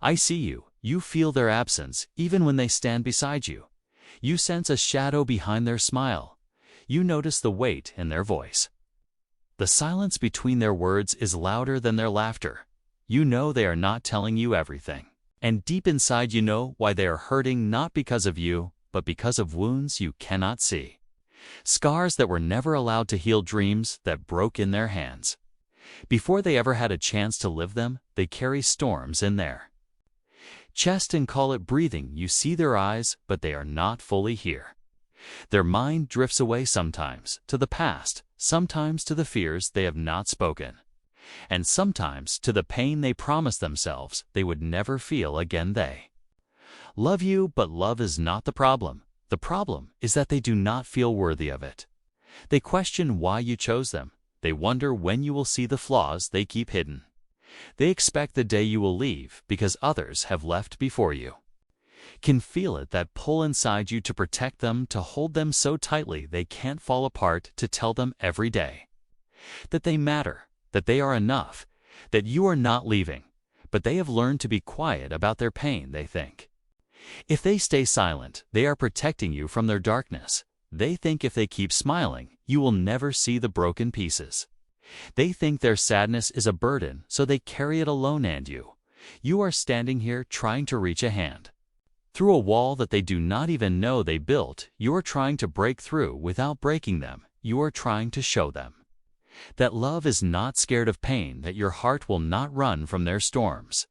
I see you. You feel their absence, even when they stand beside you. You sense a shadow behind their smile. You notice the weight in their voice. The silence between their words is louder than their laughter. You know they are not telling you everything. And deep inside you know why they are hurting, not because of you, but because of wounds you cannot see. Scars that were never allowed to heal, dreams that broke in their hands. Before they ever had a chance to live them, they carry storms in their chest and call it breathing. You see their eyes, but they are not fully here. Their mind drifts away sometimes to the past, sometimes to the fears they have not spoken, and sometimes to the pain they promised themselves they would never feel again. They love you, but love is not the problem. The problem is that they do not feel worthy of it. They question why you chose them. They wonder when you will see the flaws they keep hidden. They expect the day you will leave because others have left before you. Can feel it, that pull inside you to protect them, to hold them so tightly they can't fall apart, to tell them every day that they matter, that they are enough, that you are not leaving. But they have learned to be quiet about their pain. They think if they stay silent, they are protecting you from their darkness. They think if they keep smiling, you will never see the broken pieces. They think their sadness is a burden, so they carry it alone. And you are standing here trying to reach a hand through a wall that they do not even know they built. You are trying to break through without breaking them. You are trying to show them that love is not scared of pain, that your heart will not run from their storms.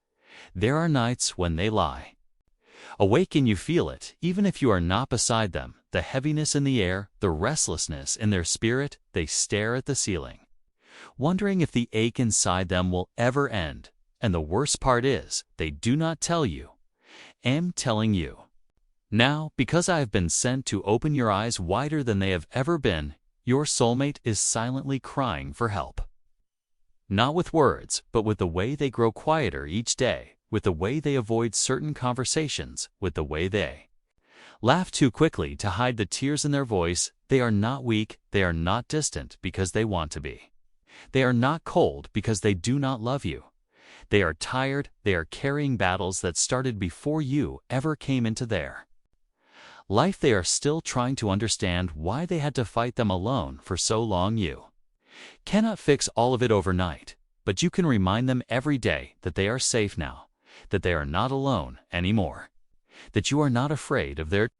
There are nights when they lie awake and you feel it, even if you are not beside them. The heaviness in the air, the restlessness in their spirit. They stare at the ceiling, wondering if the ache inside them will ever end. And the worst part is, they do not tell you. I'm telling you now, because I have been sent to open your eyes wider than they have ever been. Your soulmate is silently crying for help. Not with words, but with the way they grow quieter each day, with the way they avoid certain conversations, with the way they laugh too quickly to hide the tears in their voice. They are not weak, they are not distant because they want to be. They are not cold because they do not love you. They are tired, they are carrying battles that started before you ever came into their life. They are still trying to understand why they had to fight them alone for so long. You cannot fix all of it overnight, but you can remind them every day that they are safe now, that they are not alone anymore, that you are not afraid of their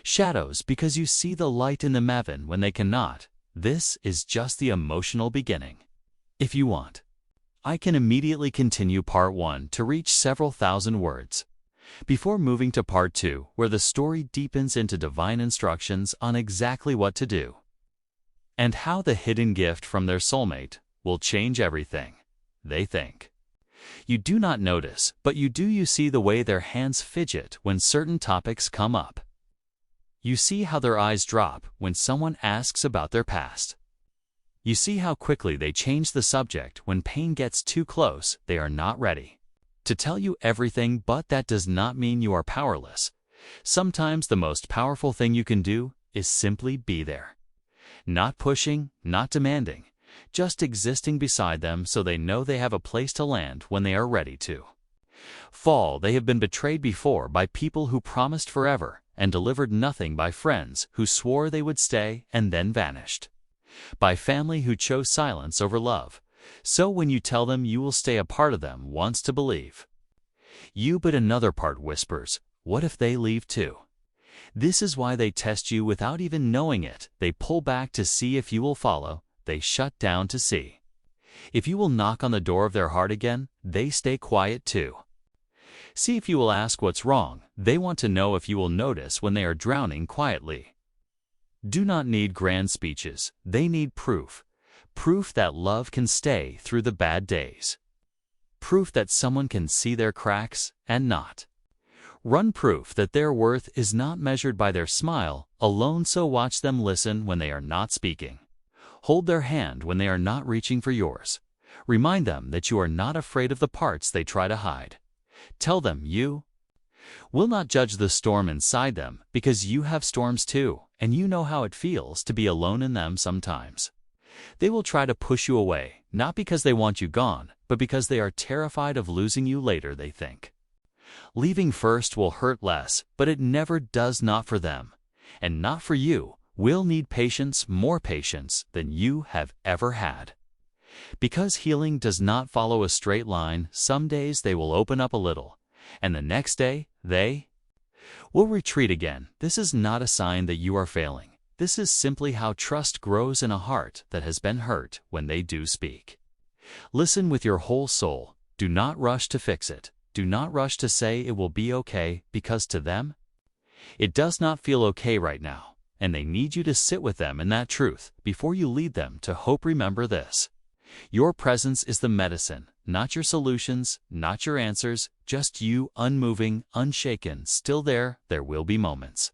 shadows because you see the light in them even when they cannot. This is just the emotional beginning. If you want, I can immediately continue part 1 to reach several thousand words, before moving to part 2, where the story deepens into divine instructions on exactly what to do, and how the hidden gift from their soulmate will change everything. They think you do not notice, but you do. You see the way their hands fidget when certain topics come up. You see how their eyes drop when someone asks about their past. You see how quickly they change the subject when pain gets too close. They are not ready to tell you everything, but that does not mean you are powerless. Sometimes the most powerful thing you can do is simply be there. Not pushing, not demanding, just existing beside them so they know they have a place to land when they are ready to fall. They have been betrayed before by people who promised forever and delivered nothing, by friends who swore they would stay and then vanished, by family who chose silence over love. So when you tell them you will stay, a part of them wants to believe you, but another part whispers, what if they leave too? This is why they test you without even knowing it. They pull back to see if you will follow. They shut down to see if you will knock on the door of their heart again. They stay quiet too. See if you will ask what's wrong. They want to know if you will notice when they are drowning quietly. Do not need grand speeches. They need proof. Proof that love can stay through the bad days. Proof that someone can see their cracks and not run. Proof that their worth is not measured by their smile alone. So watch them listen when they are not speaking. Hold their hand when they are not reaching for yours. Remind them that you are not afraid of the parts they try to hide. Tell them you will not judge the storm inside them because you have storms too, and you know how it feels to be alone in them sometimes. They will try to push you away, not because they want you gone, but because they are terrified of losing you later. They think Leaving first will hurt less, but it never does. Not for them, and not for you. Will need patience, more patience than you have ever had. Because healing does not follow a straight line, some days they will open up a little, and the next day they will retreat again. This is not a sign that you are failing. This is simply how trust grows in a heart that has been hurt when they do speak. Listen with your whole soul. Do not rush to fix it. Do not rush to say it will be okay, because to them, it does not feel okay right now, and they need you to sit with them in that truth before you lead them to hope. Remember this. Your presence is the medicine, not your solutions, not your answers, just you, unmoving, unshaken, still there. There will be moments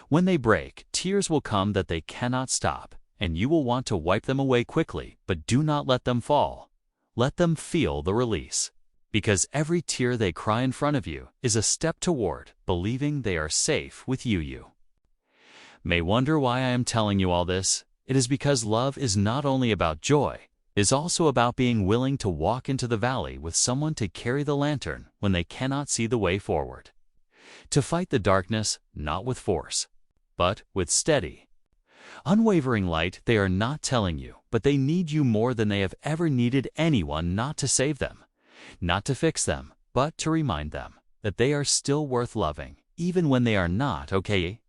when they break, tears will come that they cannot stop, and you will want to wipe them away quickly, but do not let them fall. Let them feel the release. Because every tear they cry in front of you is a step toward believing they are safe with you. You may wonder why I am telling you all this. It is because love is not only about joy, it is also about being willing to walk into the valley with someone to carry the lantern when they cannot see the way forward. To fight the darkness, not with force, but with steady, unwavering light. They are not telling you, but they need you more than they have ever needed anyone, not to save them, not to fix them, but to remind them that they are still worth loving, even when they are not okay.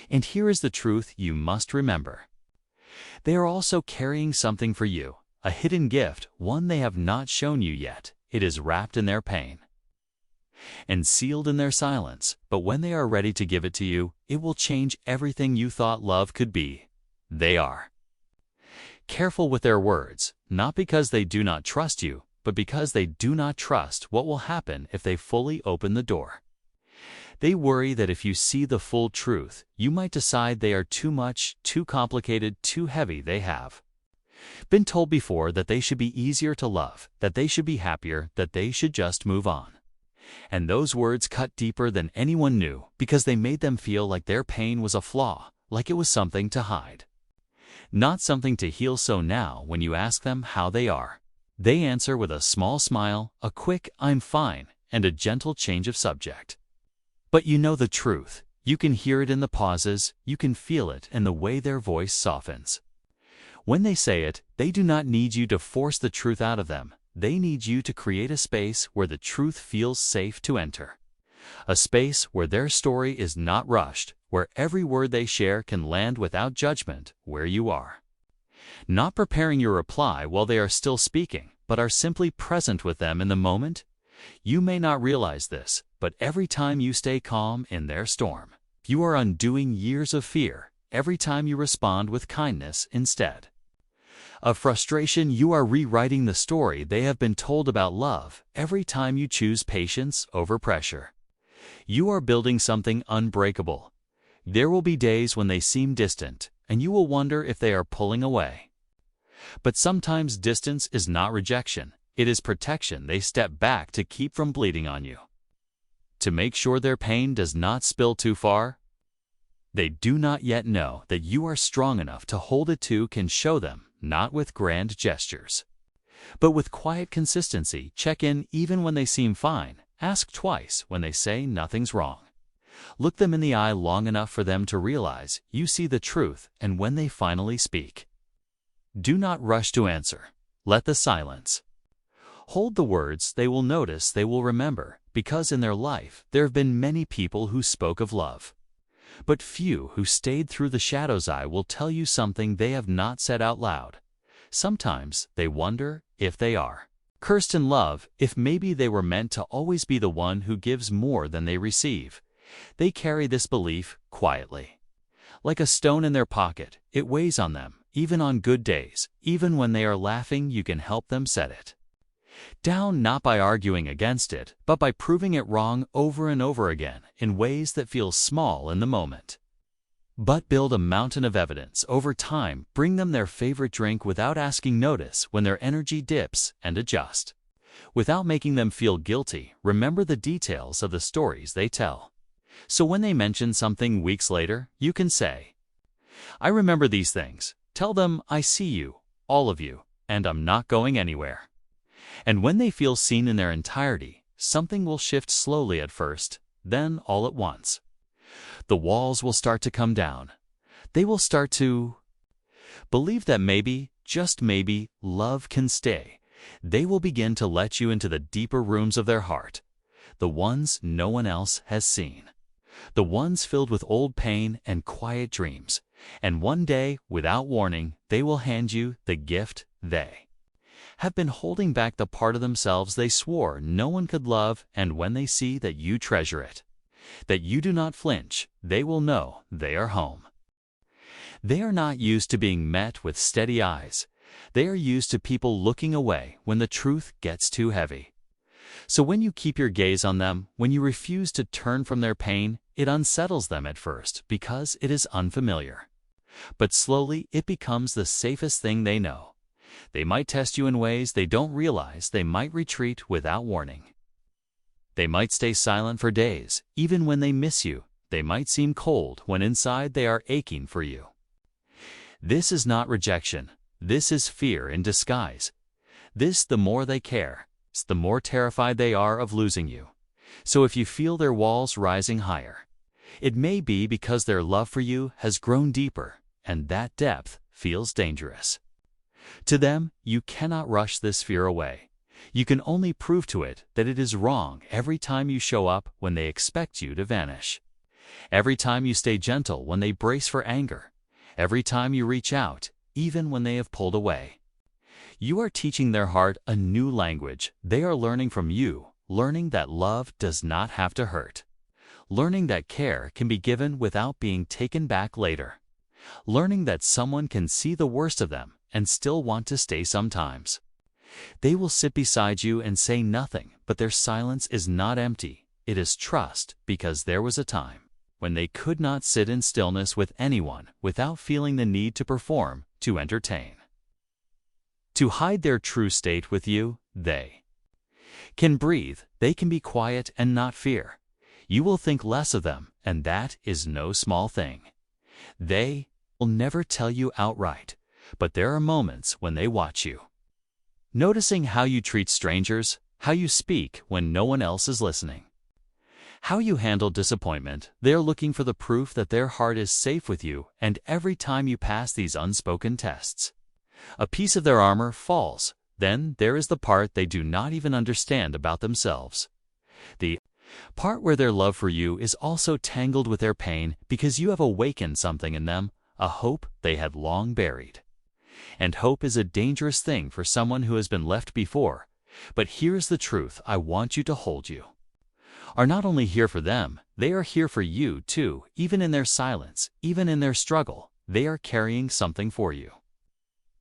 And here is the truth you must remember. They are also carrying something for you, a hidden gift, one they have not shown you yet. It is wrapped in their pain and sealed in their silence, but when they are ready to give it to you, it will change everything you thought love could be. They are careful with their words, not because they do not trust you, but because they do not trust what will happen if they fully open the door. They worry that if you see the full truth, you might decide they are too much, too complicated, too heavy. They have been told before that they should be easier to love, that they should be happier, that they should just move on. And those words cut deeper than anyone knew, because they made them feel like their pain was a flaw, like it was something to hide, not something to heal. So now, when you ask them how they are, they answer with a small smile, a quick "I'm fine," and a gentle change of subject. But you know the truth. You can hear it in the pauses, you can feel it in the way their voice softens. When they say it, they do not need you to force the truth out of them. They need you to create a space where the truth feels safe to enter. A space where their story is not rushed, where every word they share can land without judgment, where you are not preparing your reply while they are still speaking, but are simply present with them in the moment. You may not realize this, but every time you stay calm in their storm, you are undoing years of fear. Every time you respond with kindness instead of frustration, you are rewriting the story they have been told about love. Every time you choose patience over pressure, you are building something unbreakable. There will be days when they seem distant, and you will wonder if they are pulling away. But sometimes distance is not rejection, it is protection. They step back to keep from bleeding on you, to make sure their pain does not spill too far. They do not yet know that you are strong enough to hold it too. Can show them, not with grand gestures, but with quiet consistency. Check in even when they seem fine. Ask twice when they say nothing's wrong. Look them in the eye long enough for them to realize you see the truth, and when they finally speak, do not rush to answer. Let the silence hold the words. They will notice, they will remember, because in their life there have been many people who spoke of love, but few who stayed through the shadows. I will tell you something they have not said out loud. Sometimes they wonder if they are cursed in love, if maybe they were meant to always be the one who gives more than they receive. They carry this belief quietly, like a stone in their pocket. It weighs on them, even on good days. Even when they are laughing, you can help them set it down, not by arguing against it, but by proving it wrong over and over again in ways that feel small in the moment, but build a mountain of evidence over time. Bring them their favorite drink without asking. Notice when their energy dips and adjust without making them feel guilty. Remember the details of the stories they tell, so when they mention something weeks later, you can say, "I remember these things." Tell them, "I see you, all of you, and I'm not going anywhere." And when they feel seen in their entirety, something will shift slowly at first, then all at once. The walls will start to come down. They will start to believe that maybe, just maybe, love can stay. They will begin to let you into the deeper rooms of their heart, the ones no one else has seen, the ones filled with old pain and quiet dreams. And one day, without warning, they will hand you the gift they have been holding back, the part of themselves they swore no one could love. And when they see that you treasure it, that you do not flinch, they will know they are home. They are not used to being met with steady eyes. They are used to people looking away when the truth gets too heavy. So when you keep your gaze on them, when you refuse to turn from their pain, it unsettles them at first because it is unfamiliar. But slowly it becomes the safest thing they know. They might test you in ways they don't realize. They might retreat without warning. They might stay silent for days, even when they miss you. They might seem cold when inside they are aching for you. This is not rejection. This is fear in disguise. The more they care, the more terrified they are of losing you. So if you feel their walls rising higher, it may be because their love for you has grown deeper, and that depth feels dangerous. To them, you cannot rush this fear away. You can only prove to it that it is wrong every time you show up when they expect you to vanish. Every time you stay gentle when they brace for anger. Every time you reach out, even when they have pulled away. You are teaching their heart a new language. They are learning from you, learning that love does not have to hurt. Learning that care can be given without being taken back later. Learning that someone can see the worst of them and still want to stay sometimes. They will sit beside you and say nothing, but their silence is not empty. It is trust, because there was a time when they could not sit in stillness with anyone without feeling the need to perform, to entertain. To hide their true state with you, they can breathe, they can be quiet and not fear. You will think less of them, and that is no small thing. They will never tell you outright, but there are moments when they watch you. Noticing how you treat strangers, how you speak when no one else is listening. How you handle disappointment. They are looking for the proof that their heart is safe with you, and every time you pass these unspoken tests, a piece of their armor falls. Then there is the part they do not even understand about themselves. The part where their love for you is also tangled with their pain because you have awakened something in them, a hope they had long buried. And hope is a dangerous thing for someone who has been left before. But here's the truth I want you to hold. You are not only here for them, they are here for you too. Even in their silence, even in their struggle, they are carrying something for you.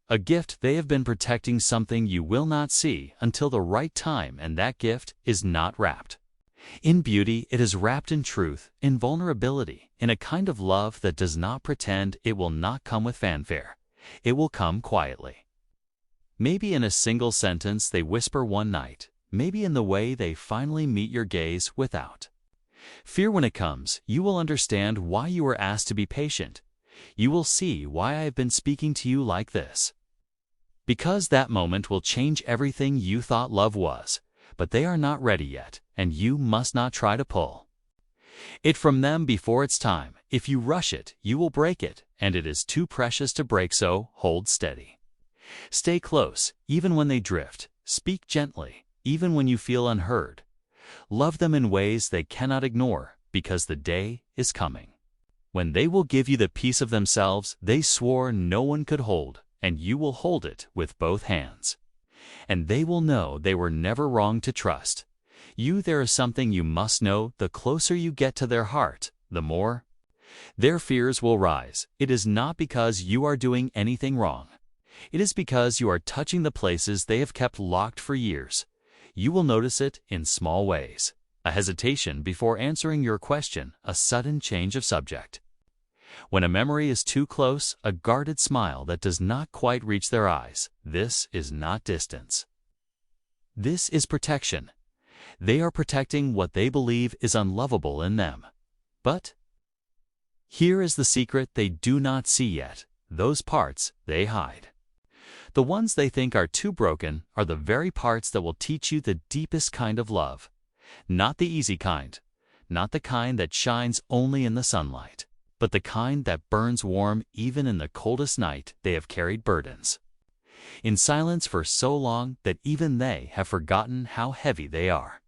A gift they have been protecting, something you will not see until the right time, and that gift is not wrapped in beauty. It is wrapped in truth, in vulnerability, in a kind of love that does not pretend. It will not come with fanfare. It will come quietly. Maybe in a single sentence they whisper one night, maybe in the way they finally meet your gaze without fear. When it comes, you will understand why you were asked to be patient. You will see why I have been speaking to you like this. Because that moment will change everything you thought love was, but they are not ready yet, and you must not try to pull it from them before it's time. If you rush it, you will break it, and it is too precious to break, so hold steady. Stay close, even when they drift. Speak gently, even when you feel unheard. Love them in ways they cannot ignore, because the day is coming when they will give you the piece of themselves they swore no one could hold, and you will hold it with both hands. And they will know they were never wrong to trust you. There is something you must know. The closer you get to their heart, the more their fears will rise. It is not because you are doing anything wrong. It is because you are touching the places they have kept locked for years. You will notice it in small ways. A hesitation before answering your question, a sudden change of subject. When a memory is too close, a guarded smile that does not quite reach their eyes. This is not distance. This is protection. They are protecting what they believe is unlovable in them. But here is the secret they do not see yet. Those parts they hide. The ones they think are too broken are the very parts that will teach you the deepest kind of love. Not the easy kind, not the kind that shines only in the sunlight, but the kind that burns warm even in the coldest night. They have carried burdens in silence for so long that even they have forgotten how heavy they are.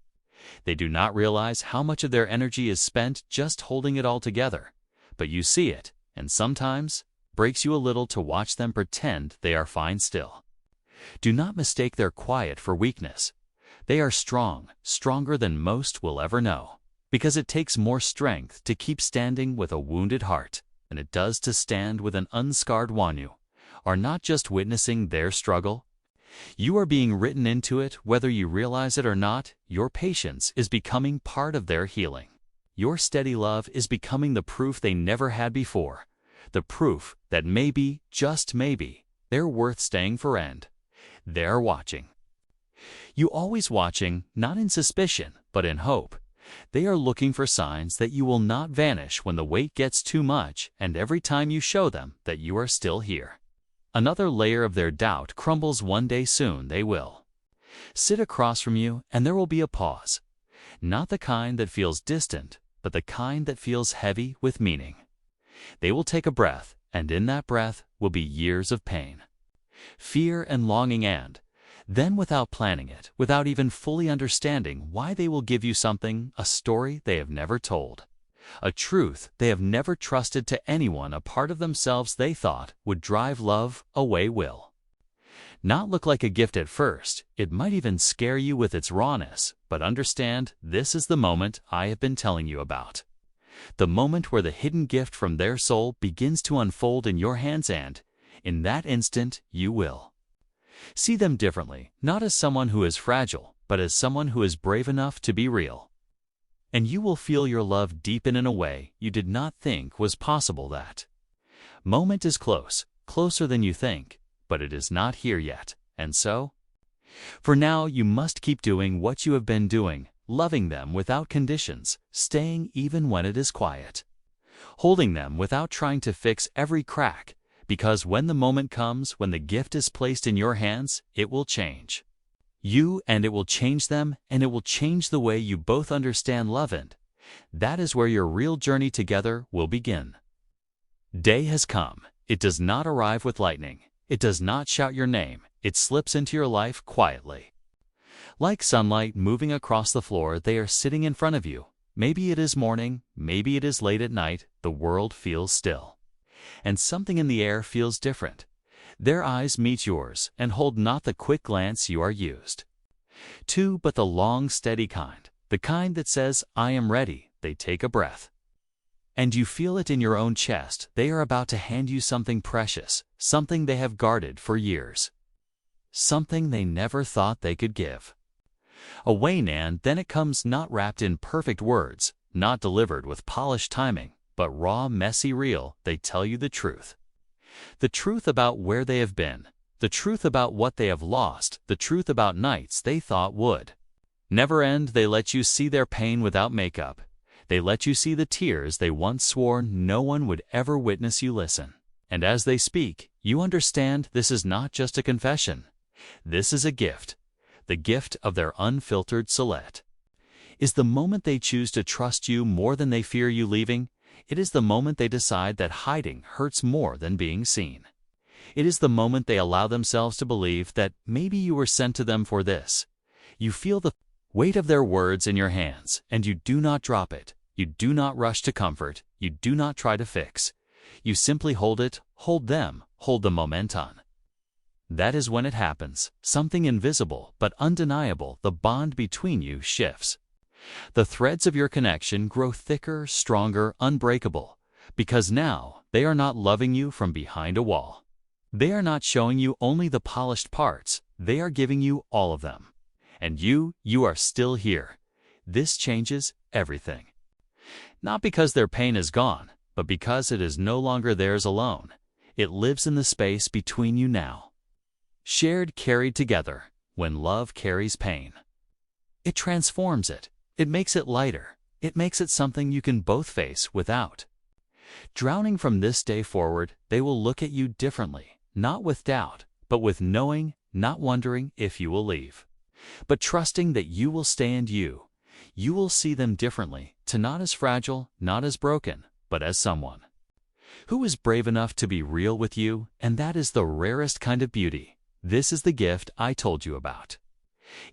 They do not realize how much of their energy is spent just holding it all together, but you see it, and sometimes breaks you a little to watch them pretend they are fine still. Do not mistake their quiet for weakness. They are strong, stronger than most will ever know, because it takes more strength to keep standing with a wounded heart than it does to stand with an unscarred one. You are not just witnessing their struggle. You are being written into it whether you realize it or not. Your patience is becoming part of their healing. Your steady love is becoming the proof they never had before, the proof that maybe, just maybe, they're worth staying for and they're watching. You always watching, not in suspicion, but in hope. They are looking for signs that you will not vanish when the weight gets too much and every time you show them that you are still here. Another layer of their doubt crumbles one day soon. They will sit across from you and there will be a pause. Not the kind that feels distant, but the kind that feels heavy with meaning. They will take a breath, and in that breath will be years of pain, fear and longing, and then without planning it, without even fully understanding why, they will give you something, a story they have never told, a truth they have never trusted to anyone, a part of themselves they thought would drive love away. Will not look like a gift at first. It might even scare you with its rawness, but understand, this is the moment I have been telling you about. The moment where the hidden gift from their soul begins to unfold in your hands, and in that instant you will see them differently, not as someone who is fragile, but as someone who is brave enough to be real. And you will feel your love deepen in a way you did not think was possible. That moment is close, closer than you think, but it is not here yet. And so, for now, you must keep doing what you have been doing, loving them without conditions, staying even when it is quiet, holding them without trying to fix every crack, because when the moment comes, when the gift is placed in your hands, it will change you, and it will change them, and it will change the way you both understand love, and that is where your real journey together will begin. Day has come. It does not arrive with lightning. It does not shout your name. It slips into your life quietly. Like sunlight moving across the floor, they are sitting in front of you. Maybe it is morning, maybe it is late at night. The world feels still, and something in the air feels different. Their eyes meet yours and hold not the quick glance you are used to, but the long, steady kind, the kind that says, I am ready. They take a breath, and you feel it in your own chest. They are about to hand you something precious, something they have guarded for years, something they never thought they could give away. And then it comes, not wrapped in perfect words, not delivered with polished timing, but raw, messy, real. They tell you the truth about where they have been, the truth about what they have lost, the truth about nights they thought would never end. They let you see their pain without makeup. They let you see the tears they once swore no one would ever witness. You listen, and as they speak, you understand this is not just a confession. This is a gift, the gift of their unfiltered soul. Is the moment they choose to trust you more than they fear you leaving. It is the moment they decide that hiding hurts more than being seen. It is the moment they allow themselves to believe that maybe you were sent to them for this. You feel the weight of their words in your hands, and you do not drop it. You do not rush to comfort. You do not try to fix. You simply hold it, hold them, hold the momentum. That is when it happens. Something invisible but undeniable. The bond between you shifts. The threads of your connection grow thicker, stronger, unbreakable, because now they are not loving you from behind a wall. They are not showing you only the polished parts. They are giving you all of them. And you are still here. This changes everything. Not because their pain is gone, but because it is no longer theirs alone. It lives in the space between you now. Shared, carried together. When love carries pain, it transforms it. It makes it lighter. It makes it something you can both face without drowning. From this day forward, they will look at you differently, not with doubt, but with knowing, not wondering if you will leave, but trusting that you will stay. And you You will see them differently, to not as fragile, not as broken, but as someone who is brave enough to be real with you, and that is the rarest kind of beauty. This is the gift I told you about.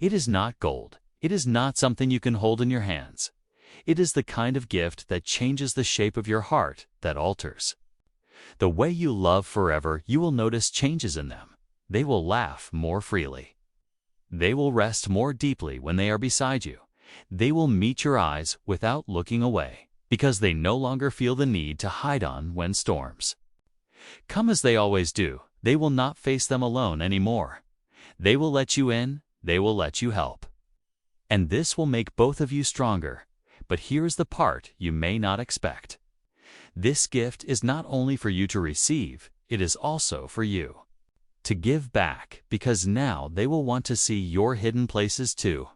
It is not gold. It is not something you can hold in your hands. It is the kind of gift that changes the shape of your heart, that alters the way you love forever. You will notice changes in them. They will laugh more freely. They will rest more deeply when they are beside you. They will meet your eyes without looking away, because they no longer feel the need to hide on when storms come as they always do. They will not face them alone anymore. They will let you in. They will let you help. And this will make both of you stronger. But here's the part you may not expect. This gift is not only for you to receive, it is also for you to give back, because now they will want to see your hidden places too.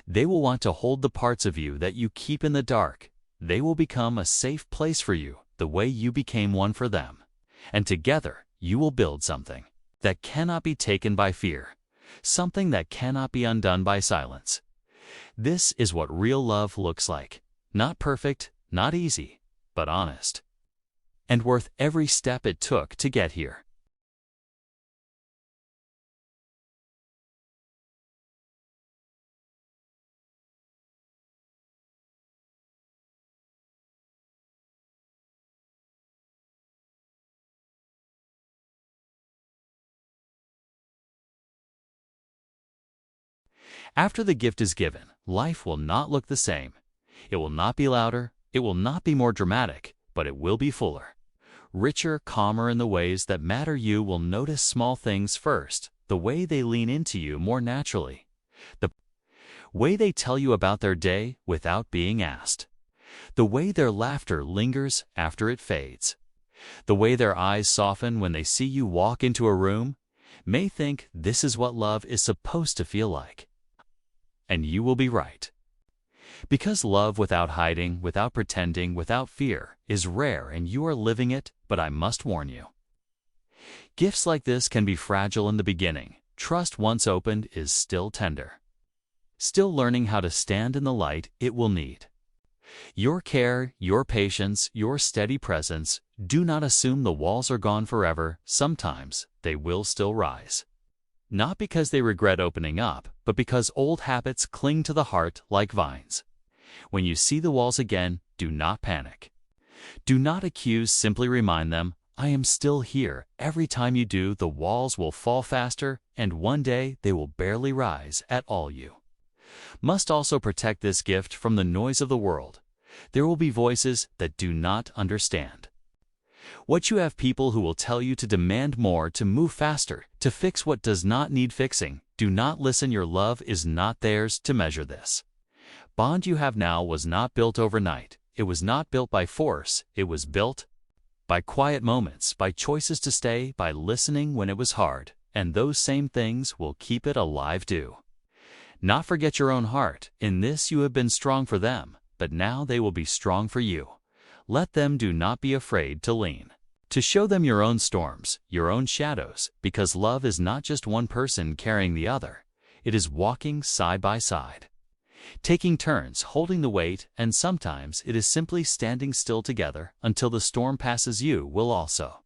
They will want to hold the parts of you that you keep in the dark. They will become a safe place for you, the way you became one for them. And together, you will build something that cannot be taken by fear, something that cannot be undone by silence. This is what real love looks like. Not perfect, not easy, but honest. And worth every step it took to get here. After the gift is given, life will not look the same. It will not be louder, it will not be more dramatic, but it will be fuller, richer, calmer in the ways that matter. You will notice small things first, the way they lean into you more naturally, the way they tell you about their day without being asked, the way their laughter lingers after it fades, the way their eyes soften when they see you walk into a room. May think this is what love is supposed to feel like. And you will be right. Because love without hiding, without pretending, without fear, is rare and you are living it, but I must warn you. Gifts like this can be fragile in the beginning. Trust once opened is still tender. Still learning how to stand in the light it will need. Your care, your patience, your steady presence. Do not assume the walls are gone forever. Sometimes they will still rise. Not because they regret opening up, but because old habits cling to the heart like vines. When you see the walls again, do not panic. Do not accuse, simply remind them, I am still here. Every time you do, the walls will fall faster, and one day they will barely rise at all. You must also protect this gift from the noise of the world. There will be voices that do not understand. What you have people who will tell you to demand more, to move faster, to fix what does not need fixing. Do not listen. Your love is not theirs to measure this. Bond you have now was not built overnight. It was not built by force. It was built by quiet moments, by choices to stay, by listening when it was hard. And those same things will keep it alive too. Not forget your own heart. In this you have been strong for them, but now they will be strong for you. Let them. Do not be afraid to lean, to show them your own storms, your own shadows, because love is not just one person carrying the other. It is walking side by side, taking turns, holding the weight, and sometimes it is simply standing still together until the storm passes. You will also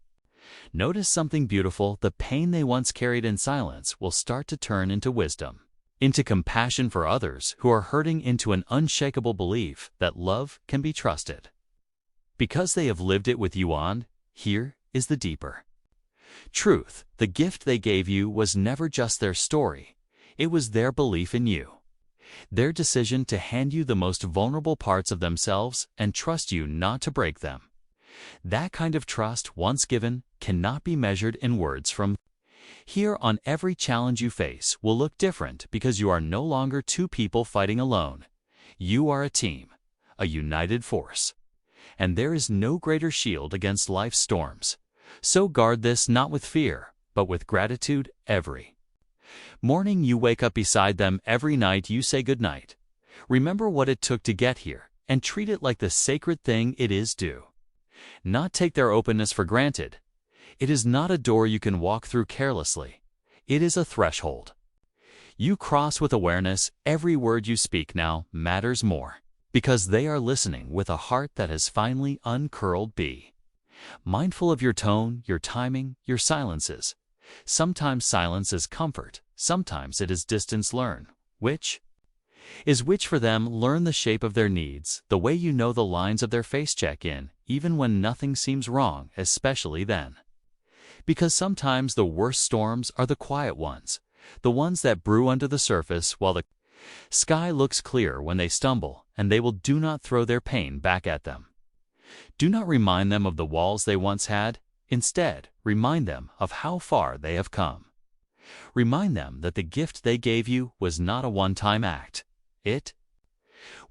notice something beautiful. The pain they once carried in silence will start to turn into wisdom, into compassion for others who are hurting, into an unshakable belief that love can be trusted. Because they have lived it with you on, here is the deeper truth. The gift they gave you was never just their story. It was their belief in you. Their decision to hand you the most vulnerable parts of themselves and trust you not to break them. That kind of trust, once given, cannot be measured in words. From here on, every challenge you face will look different because you are no longer two people fighting alone. You are a team, a united force. And there is no greater shield against life's storms. So guard this, not with fear, but with gratitude. Every morning you wake up beside them, every night you say goodnight. Remember what it took to get here, and treat it like the sacred thing it is. Do not take their openness for granted. It is not a door you can walk through carelessly. It is a threshold You cross with awareness. Every word you speak now matters more, because they are listening with a heart that has finally uncurled. Be mindful of your tone, your timing, your silences. Sometimes silence is comfort, sometimes it is distance. Learn which is which for them. Learn the shape of their needs, the way you know the lines of their face. Check in, even when nothing seems wrong, especially then. Because sometimes the worst storms are the quiet ones, the ones that brew under the surface while the sky looks clear. When they stumble, and they will, do not throw their pain back at them. Do not remind them of the walls they once had. Instead, remind them of how far they have come. Remind them that the gift they gave you was not a one-time act. It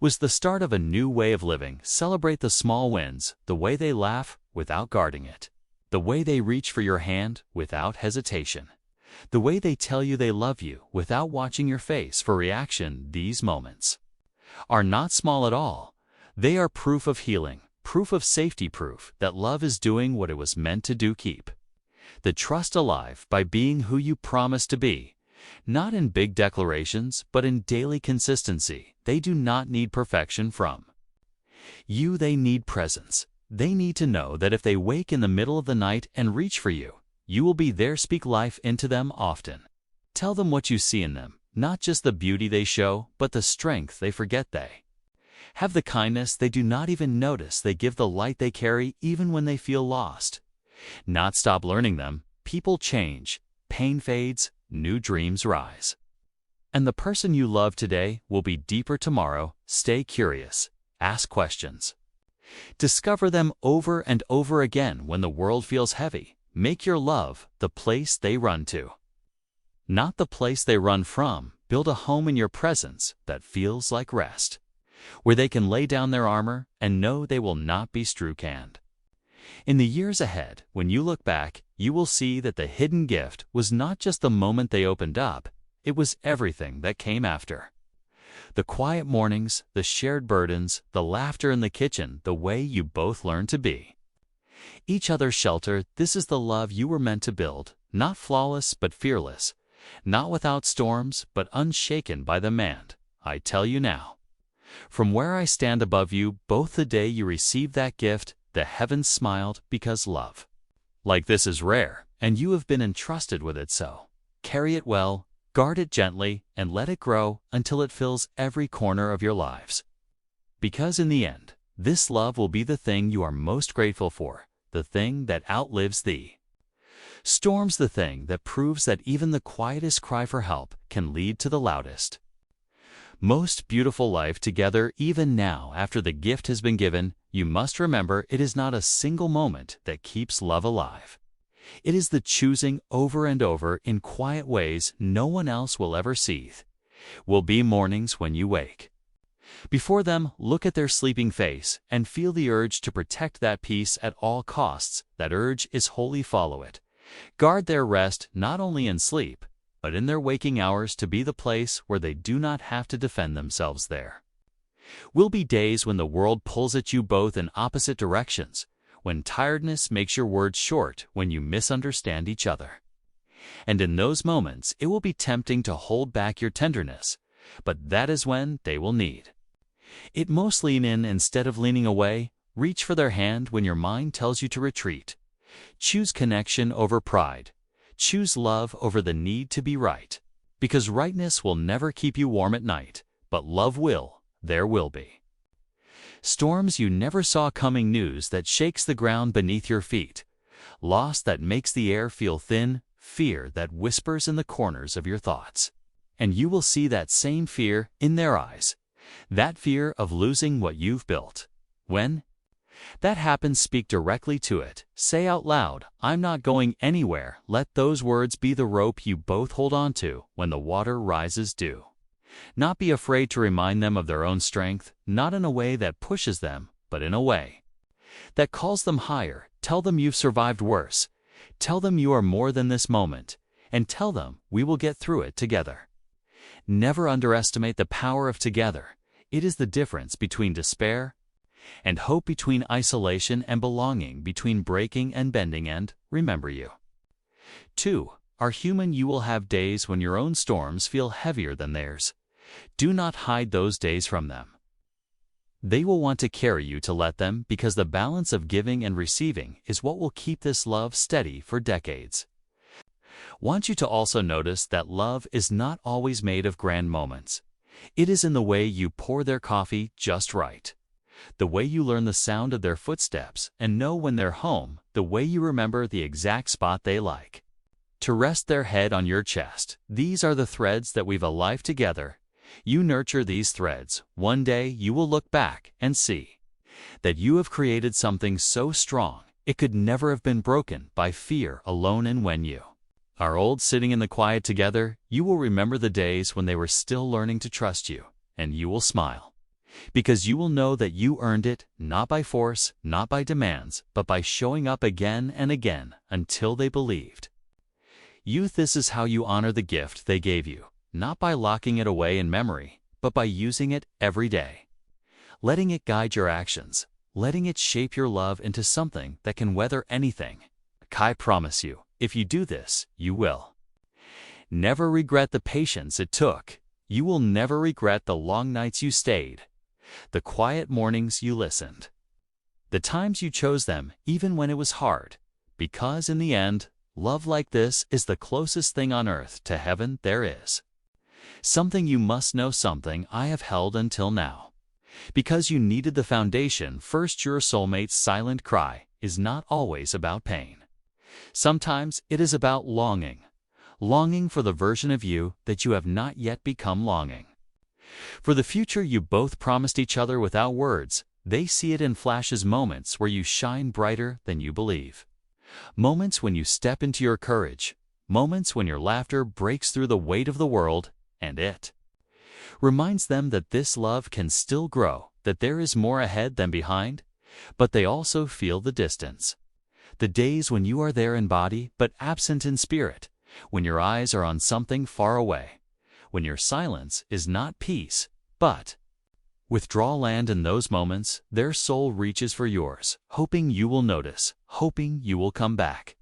was the start of a new way of living. Celebrate the small wins, the way they laugh without guarding it, the way they reach for your hand without hesitation, the way they tell you they love you without watching your face for reaction. These moments are not small at all. They are proof of healing, proof of safety, proof that love is doing what it was meant to do. Keep the trust alive by being who you promised to be, not in big declarations, but in daily consistency. They do not need perfection from you. They need presence. They need to know that if they wake in the middle of the night and reach for you, you will be there. Speak life into them often. Tell them what you see in them, not just the beauty they show, but the strength they forget. They have the kindness they do not even notice. They give the light they carry even when they feel lost. Not stop learning them. People change, pain fades, new dreams rise. And the person you love today will be deeper tomorrow. Stay curious. Ask questions. Discover them over and over again. When the world feels heavy, make your love the place they run to, not the place they run from. Build a home in your presence that feels like rest, where they can lay down their armor and know they will not be struck. And in the years ahead, when you look back, you will see that the hidden gift was not just the moment they opened up, it was everything that came after. The quiet mornings, the shared burdens, the laughter in the kitchen, the way you both learned to be each other's shelter. This is the love you were meant to build, not flawless but fearless, not without storms but unshaken by them. And I tell you now, from where I stand above you both, the day you received that gift, the heavens smiled, because love like this is rare, and you have been entrusted with it. So carry it well, guard it gently, and let it grow until it fills every corner of your lives. Because in the end, this love will be the thing you are most grateful for, the thing that outlives the storms, the thing that proves that even the quietest cry for help can lead to the loudest, most beautiful life together. Even now, after the gift has been given, you must remember it is not a single moment that keeps love alive. It is the choosing over and over in quiet ways no one else will ever see. Will be mornings when you wake before them, look at their sleeping face, and feel the urge to protect that peace at all costs. That urge is holy. Follow it. Guard their rest, not only in sleep, but in their waking hours, to be the place where they do not have to defend themselves. There will be days when the world pulls at you both in opposite directions, when tiredness makes your words short, when you misunderstand each other. And in those moments, it will be tempting to hold back your tenderness, but that is when they will need it most. Lean in instead of leaning away. Reach for their hand when your mind tells you to retreat. Choose connection over pride. Choose love over the need to be right. Because rightness will never keep you warm at night, but love will. There will be storms you never saw coming, news that shakes the ground beneath your feet, loss that makes the air feel thin, fear that whispers in the corners of your thoughts. And you will see that same fear in their eyes, that fear of losing what you've built. When that happens, speak directly to it. Say out loud, "I'm not going anywhere." Let those words be the rope you both hold on to when the water rises. Do not be afraid to remind them of their own strength, not in a way that pushes them, but in a way that calls them higher. Tell them you've survived worse. Tell them you are more than this moment, and tell them we will get through it together. Never underestimate the power of together. It is the difference between despair and hope, between isolation and belonging, between breaking and bending. And remember, you two are human. You will have days when your own storms feel heavier than theirs. Do not hide those days from them. They will want to carry you to let them, because the balance of giving and receiving is what will keep this love steady for decades. Want you to also notice that love is not always made of grand moments. It is in the way you pour their coffee just right, the way you learn the sound of their footsteps and know when they're home, the way you remember the exact spot they like to rest their head on your chest. These are the threads that weave a life together. You nurture these threads. One day you will look back and see that you have created something so strong it could never have been broken by fear alone. And when you are old, sitting in the quiet together, you will remember the days when they were still learning to trust you, and you will smile, because you will know that you earned it, not by force, not by demands, but by showing up again and again until they believed. Youth, this is how you honor the gift they gave you, not by locking it away in memory, but by using it every day, letting it guide your actions, letting it shape your love into something that can weather anything. I promise you, if you do this, you will never regret the patience it took. You will never regret the long nights you stayed, the quiet mornings you listened, the times you chose them even when it was hard, because in the end, love like this is the closest thing on earth to heaven there is. Something you must know, something I have held until now, because you needed the foundation first. Your soulmate's silent cry is not always about pain. Sometimes it is about longing for the version of you that you have not yet become, longing for the future you both promised each other without words. They see it in flashes, moments where you shine brighter than you believe, moments when you step into your courage, moments when your laughter breaks through the weight of the world, and it reminds them that this love can still grow, that there is more ahead than behind. But they also feel the distance, the days when you are there in body but absent in spirit, when your eyes are on something far away, when your silence is not peace, but withdrawal. And in those moments, their soul reaches for yours, hoping you will notice, hoping you will come back,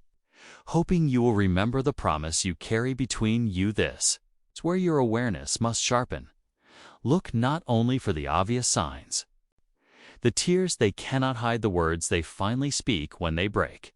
hoping you will remember the promise you carry between you. This is where your awareness must sharpen. Look not only for the obvious signs, the tears they cannot hide, the words they finally speak when they break,